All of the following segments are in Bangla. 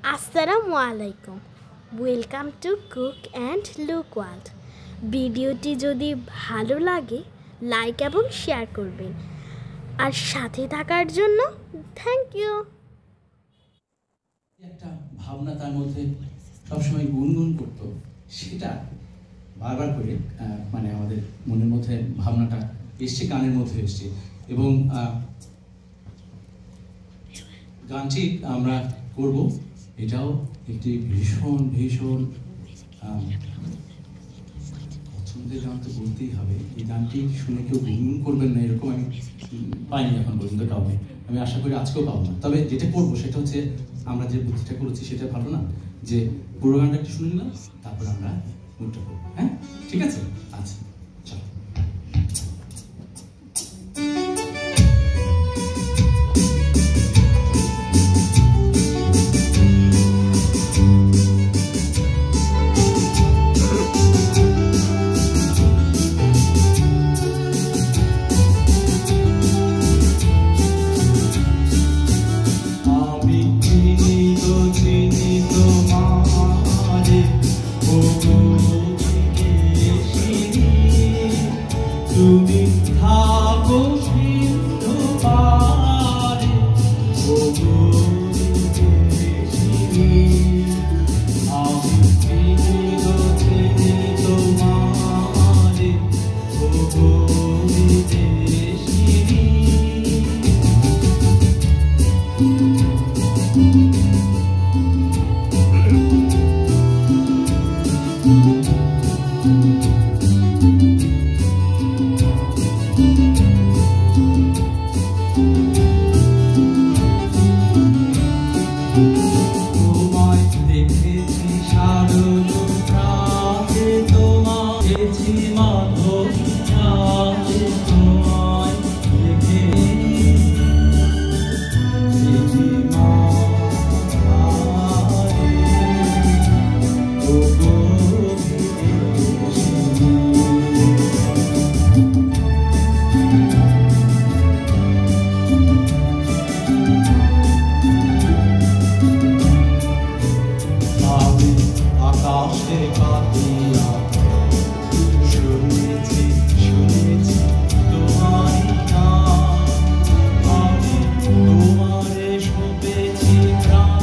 আসসালামু আলাইকুম, welcome to cook and look world. ভিডিওটি যদি ভালো লাগে লাইক এবং শেয়ার করবেন, আর সাথে থাকার জন্য থ্যাংক ইউ। একটা ভাবনা তার মধ্যে সবসময় গুনগুন করতো, সেটা বারবার করে মানে আমাদের মনের মধ্যে ভাবনাটা এসছে, কানের মধ্যে এসছে। এবং গানটি আমরা করব, এটাও একটি ভীষণ ভীষণ পছন্দের গান তো বলতেই হবে। এই গানটি শুনে কেউ গুনগুন করবেন না এরকম আমি পাইনি এখন পর্যন্ত কাউকে, আমি আশা করি আজকেও পাবো না। তবে যেটা করবো সেটা হচ্ছে, আমরা যে বুদ্ধিটা করেছি সেটা ভালো না, যে পুরো গানটা একটু শুনে নিলাম, তারপর আমরা মুখটা করবো। হ্যাঁ, ঠিক আছে? আচ্ছা, চলো। তুমি থাকো সিন্ধু পারে, আমি চিনি তোমারে, তোমায় দেখেছি সারল প্রাতে, তোমায় দেখেছি মাধব রাতে, তোমায় দেখেছি আকাশে পাতিয়া শুনেছি শুনেছি তোমারই নাম, আমি তোমারে শোভেছি প্রাণ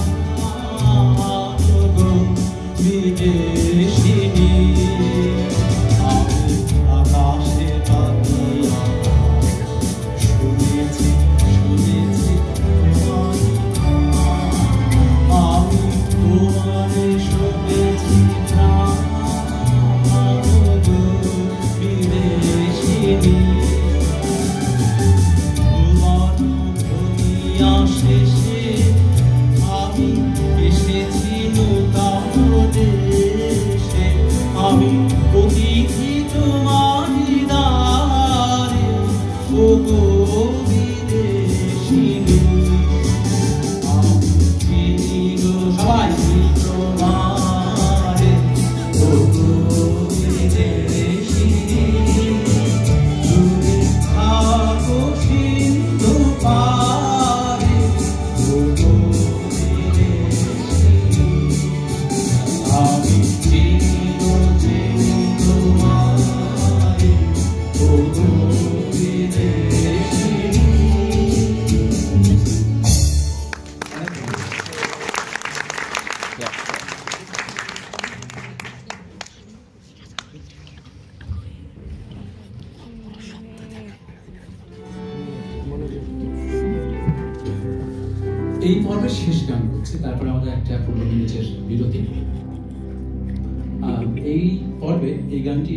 গো বিদেশিনী। আমি আকাশে পাতিয়া শুনেছি শুনেছি তোমারই নাম, আমি তোমারে শোভেছি শেষে আমি এসেছি নূতন দেশে, আমি অতিথি তোমার দ্বারে, ও গো বিদেশিনী। আমি চিনি গো সবাই তোমারে, ও গো বিদেশিনী, তুমি থাকো সিন্ধু পারে, ও গো বিদেশিনী। আমি চিনি তোমারে, ও গো বিদেশিনী। এই পর্বের শেষ গান করছে, তারপরে আমাদের একটা 15 মিনিটের বিরতি। এই পর্বে এই গানটি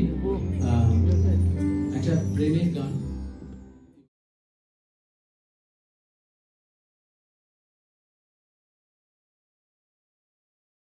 একটা প্রেমের গান।